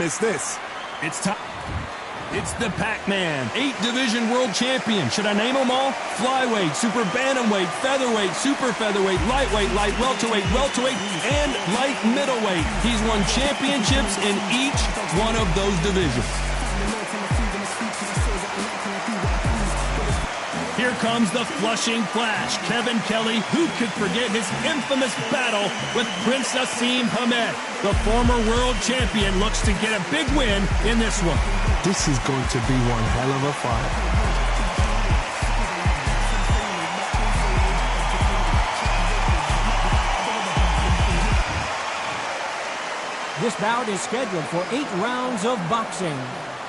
miss this. It's time. It's the Pac-Man, 8-division world champion. Should I name them all? Flyweight, super bantamweight, featherweight, super featherweight, lightweight, light welterweight, welterweight, and light middleweight. He's won championships in each one of those divisions. Here comes the Flushing Flash, Kevin Kelly. Who could forget his infamous battle with Prince Asim Hamed? The former world champion looks to get a big win in this one. This is going to be one hell of a fight. This bout is scheduled for 8 rounds of boxing.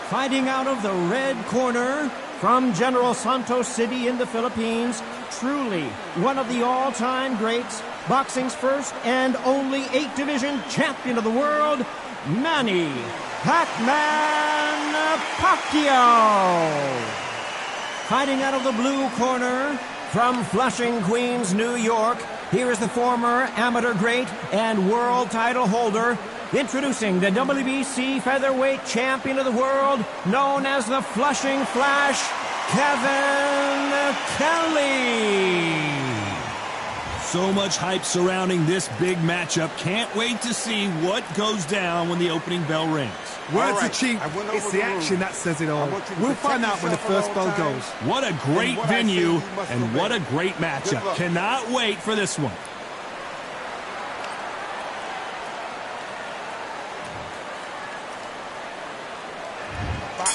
Fighting out of the red corner, from General Santos City in the Philippines, truly one of the all-time greats, boxing's first and only 8-division champion of the world, Manny Pac-Man Pacquiao. Fighting out of the blue corner, from Flushing, Queens, New York, here is the former amateur great and world title holder, introducing the WBC featherweight champion of the world, known as the Flushing Flash, Kevin Kelly. So much hype surrounding this big matchup. Can't wait to see what goes down when the opening bell rings. Words are cheap. It's the action that says it all. We'll find out when the first bell goes. What a great venue and what a great matchup. Cannot wait for this one.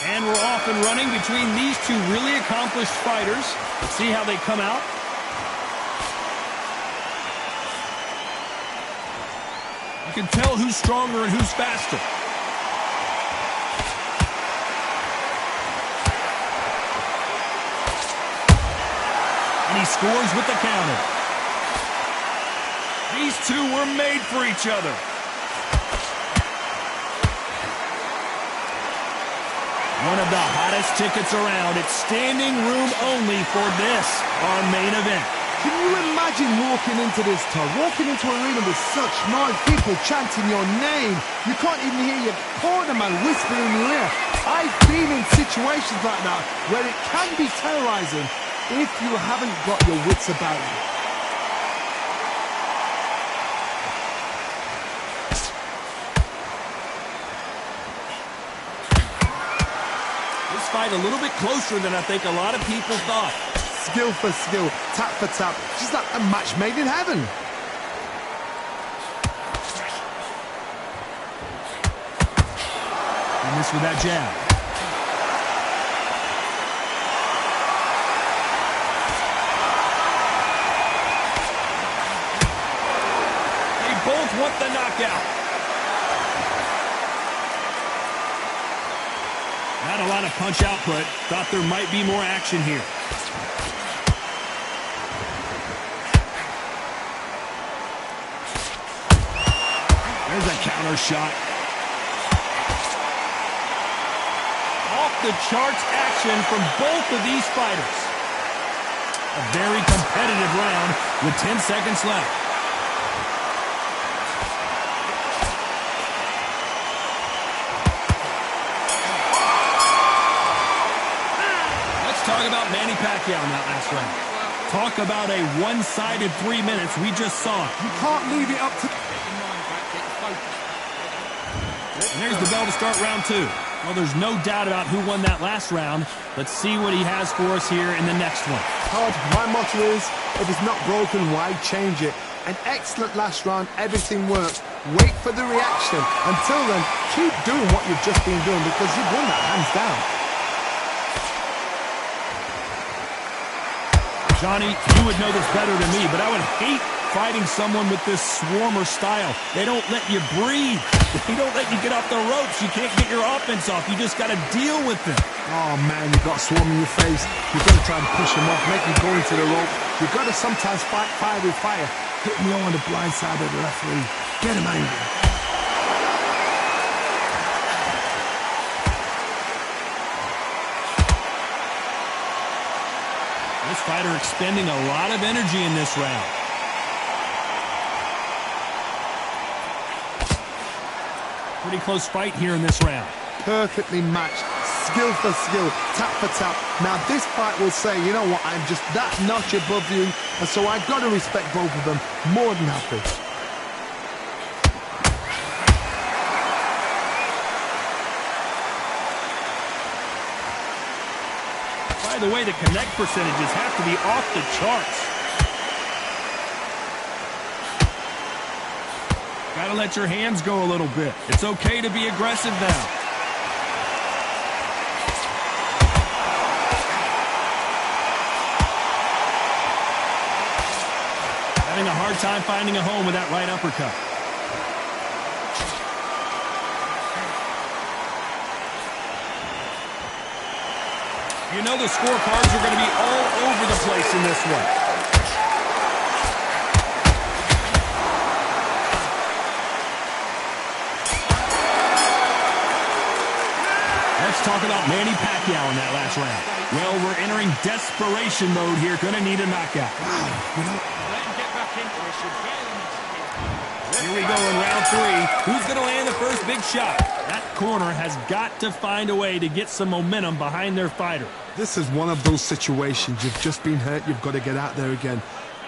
And we're off and running between these two really accomplished fighters. Let's see how they come out. You can tell who's stronger and who's faster. And he scores with the counter. These two were made for each other. One of the hottest tickets around. It's standing room only for this, our main event. Can you imagine walking into this, Todd? Walking into an arena with such noise, people chanting your name. You can't even hear your cornerman whispering in your ear. I've been in situations like that where it can be terrorizing if you haven't got your wits about you. Fight a little bit closer than I think a lot of people thought. Skill for skill, tap for tap, just like a match made in heaven. And this with that jab. They both want the knockout. Not a lot of punch output. Thought there might be more action here. There's a counter shot. Off the charts action from both of these fighters. A very competitive round with 10 seconds left. Talk about Manny Pacquiao in that last round. Talk about a one-sided 3 minutes. We just saw it. You can't leave it up to... And there's the bell to start round 2. Well, there's no doubt about who won that last round. Let's see what he has for us here in the next one. Todd, my motto is, if it's not broken, why change it? An excellent last round, everything works. Wait for the reaction. Until then, keep doing what you've just been doing because you've won that hands down. Johnny, you would know this better than me, but I would hate fighting someone with this swarmer style. They don't let you breathe. They don't let you get off the ropes. You can't get your offense off. You just got to deal with them. Oh, man, you got swarm in your face. You've got to try and push him off, make him go into the rope. You've got to sometimes fight fire with fire. Hit me on the blind side of the referee. Get him angry. This fighter expending a lot of energy in this round. Pretty close fight here in this round. Perfectly matched, skill for skill, tap for tap. Now this fight will say, you know what, I'm just that notch above you, and so I've got to respect both of them more than happy. By the way, the connect percentages have to be off the charts. Gotta let your hands go a little bit. It's okay to be aggressive now. Having a hard time finding a home with that right uppercut. You know the scorecards are going to be all over the place in this one. Let's talk about Manny Pacquiao in that last round. Well, we're entering desperation mode here. Going to need a knockout. Here we go in round 3. Who's going to land the first big shot? That corner has got to find a way to get some momentum behind their fighter. This is one of those situations. You've just been hurt. You've got to get out there again.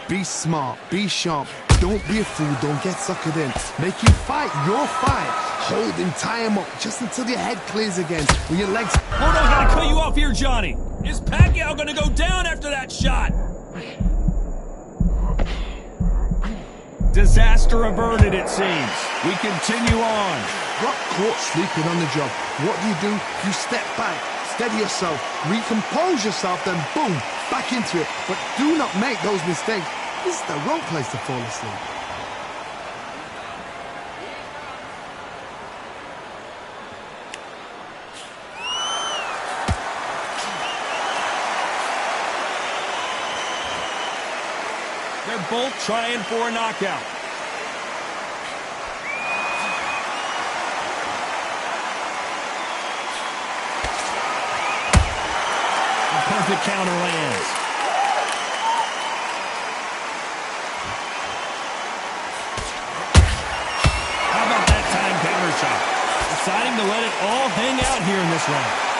Be smart. Be sharp. Don't be a fool. Don't get suckered in. Make him fight your fight. Hold him, tie him up, just until your head clears again. With your legs... Hold on, I gotta cut you off here, Johnny. Is Pacquiao gonna go down after that shot? Disaster averted, it seems. We continue on. Got caught sleeping on the job. What do? You step back, steady yourself, recompose yourself, then boom, back into it. But do not make those mistakes. This is the wrong place to fall asleep. They're both trying for a knockout. A perfect counter lands. How about that time counter shot? Deciding to let it all hang out here in this round.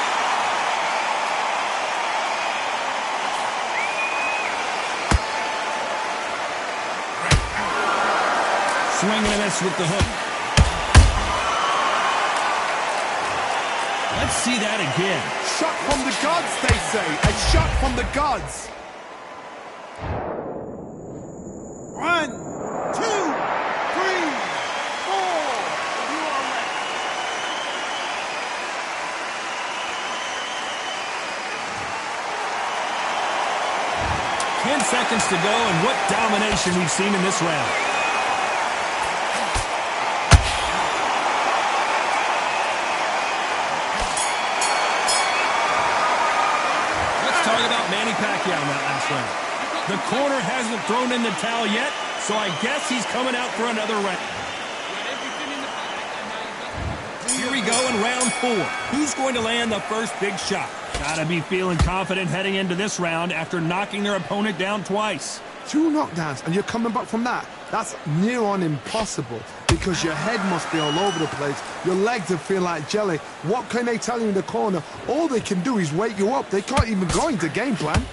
Swing and a miss with the hook. Let's see that again. Shot from the gods, they say. A shot from the gods. 1, 2, 3, 4. You are ready. 10 seconds to go, and what domination we've seen in this round. Talk about Manny Pacquiao in that last round. The corner hasn't thrown in the towel yet, so I guess he's coming out for another round. Here we go in round 4. Who's going to land the first big shot? Gotta be feeling confident heading into this round after knocking their opponent down twice. 2 knockdowns, and you're coming back from that. That's near on impossible, because your head must be all over the place. Your legs will feel like jelly. What can they tell you in the corner? All they can do is wake you up. They can't even go into game plan.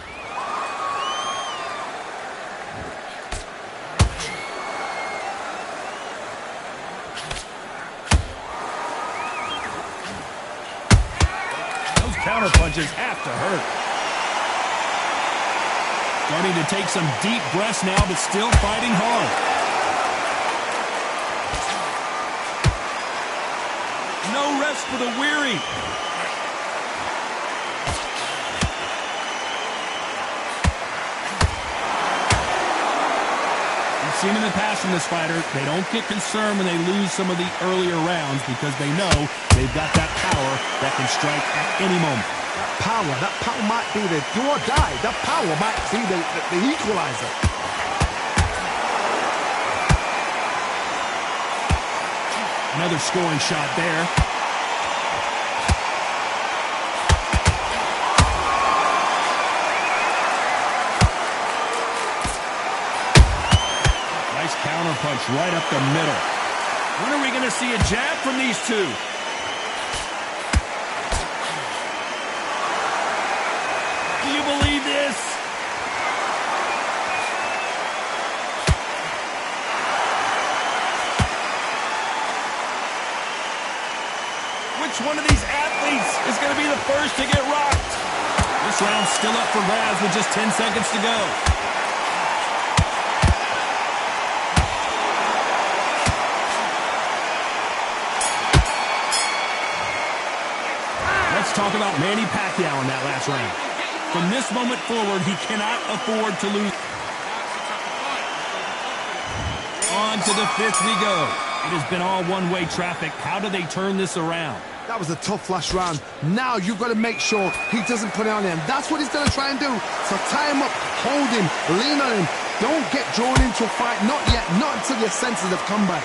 Those counter punches have to hurt. Starting to take some deep breaths now, but still fighting hard. No rest for the weary. We've seen in the past from this fighter, they don't get concerned when they lose some of the earlier rounds because they know they've got that power that can strike at any moment. That power might be the do or die. That power might be the equalizer. Another scoring shot there. Nice counter punch right up the middle. When are we going to see a jab from these two? Do you believe this? Which one of these athletes is going to be the first to get rocked? This round's still up for grabs with just 10 seconds to go. Let's talk about Manny Pacquiao in that last round. From this moment forward, he cannot afford to lose. On to the fifth we go. It has been all one-way traffic. How do they turn this around? That was a tough last round. Now you've got to make sure he doesn't put it on him. That's what he's going to try and do. So tie him up, hold him, lean on him. Don't get drawn into a fight. Not yet. Not until your senses have come back.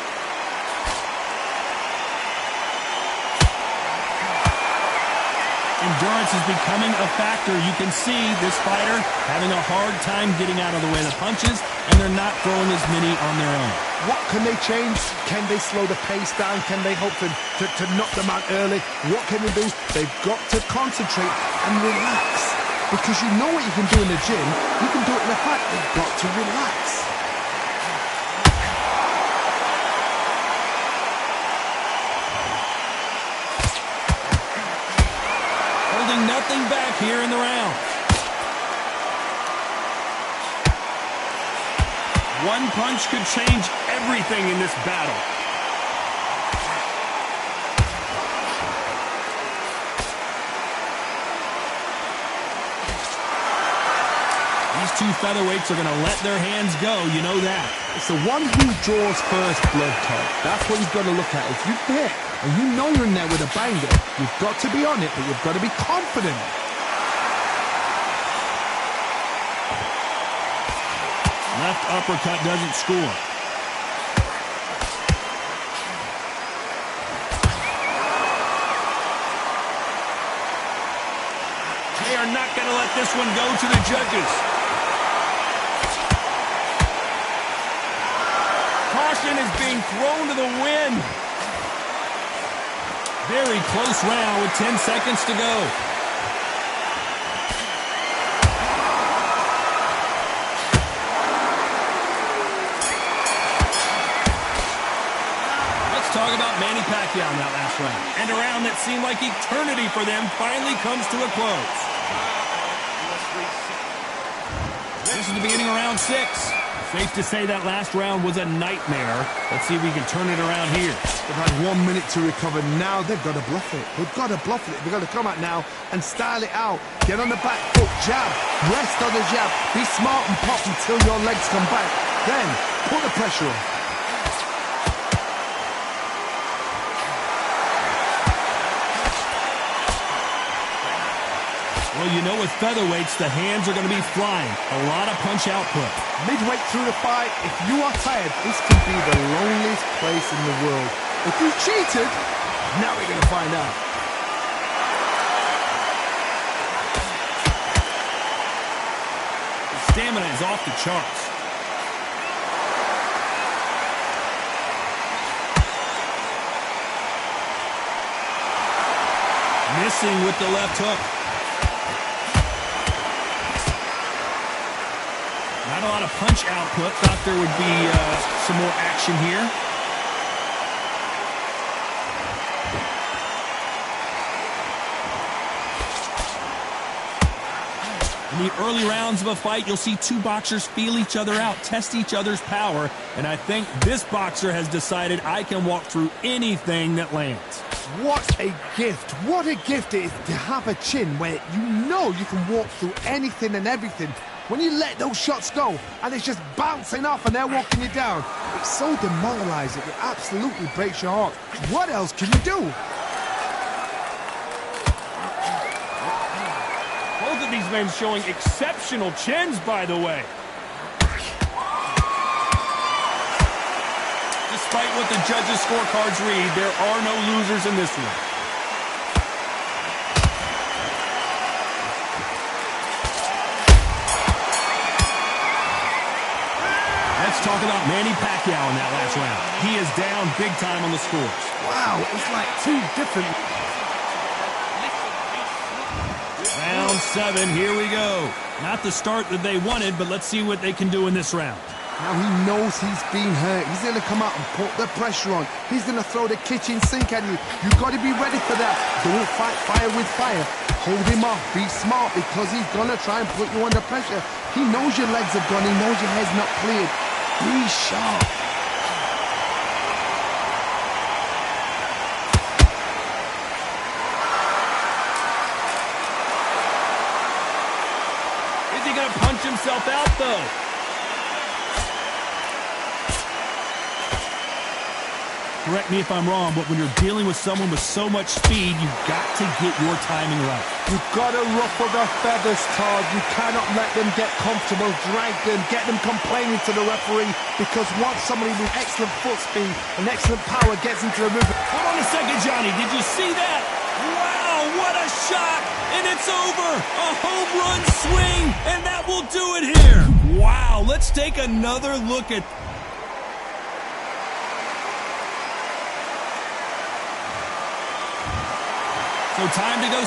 Endurance is becoming a factor. You can see this fighter having a hard time getting out of the way of the punches, and they're not throwing as many on their own. What can they change? Can they slow the pace down? Can they hope to knock them out early? What can they do? They've got to concentrate and relax. Because you know what you can do in the gym, you can do it in a fight. You've got to relax. Holding nothing back here in the round. One punch could change everything in this battle. These two featherweights are going to let their hands go, you know that. It's the one who draws first blood, Todd. That's what you've got to look at. If you hit and you know you're in there with a banger, you've got to be on it, but you've got to be confident. Left uppercut doesn't score. They are not going to let this one go to the judges. Caution is being thrown to the wind. Very close round with 10 seconds to go. Talk about Manny Pacquiao in that last round. And a round that seemed like eternity for them finally comes to a close. This is the beginning of round 6. Safe to say that last round was a nightmare. Let's see if we can turn it around here. They've had 1 minute to recover. Now they've got to bluff it. They've got to bluff it. They've got to come out now and style it out. Get on the back foot, jab, rest on the jab. Be smart and pop until your legs come back. Then put the pressure on. Well, you know with featherweights, the hands are going to be flying. A lot of punch output. Midway through the fight, if you are tired, this could be the loneliest place in the world. If you cheated, now we're going to find out. The stamina is off the charts. Missing with the left hook. Not a lot of punch output. Thought there would be some more action here. In the early rounds of a fight, you'll see two boxers feel each other out, test each other's power, and I think this boxer has decided I can walk through anything that lands. What a gift. What a gift it is to have a chin where you know you can walk through anything and everything. When you let those shots go and it's just bouncing off and they're walking you down, it's so demoralizing. It absolutely breaks your heart. What else can you do? Both of these men showing exceptional chins, by the way. Despite what the judges' scorecards read, there are no losers in this one. Let's talk Talk about Manny Pacquiao in that last round. He is down big time on the scores. Wow, it's like two different... Round 7, here we go. Not the start that they wanted, but let's see what they can do in this round. Now he knows he's been hurt. He's going to come out and put the pressure on. He's going to throw the kitchen sink at you. You've got to be ready for that. Don't fight fire with fire. Hold him off. Be smart because he's going to try and put you under pressure. He knows your legs have gone. He knows your head's not cleared. Be sharp. Is he going to punch himself out, though? Correct me if I'm wrong, but when you're dealing with someone with so much speed, you've got to get your timing right. You've got to ruffle the feathers, Todd. You cannot let them get comfortable, drag them, get them complaining to the referee, because once somebody with excellent foot speed and excellent power gets into the movement... Hold on a second, Johnny. Did you see that? Wow, what a shot! And it's over! A home run swing, and that will do it here! Wow, let's take another look at... So time to go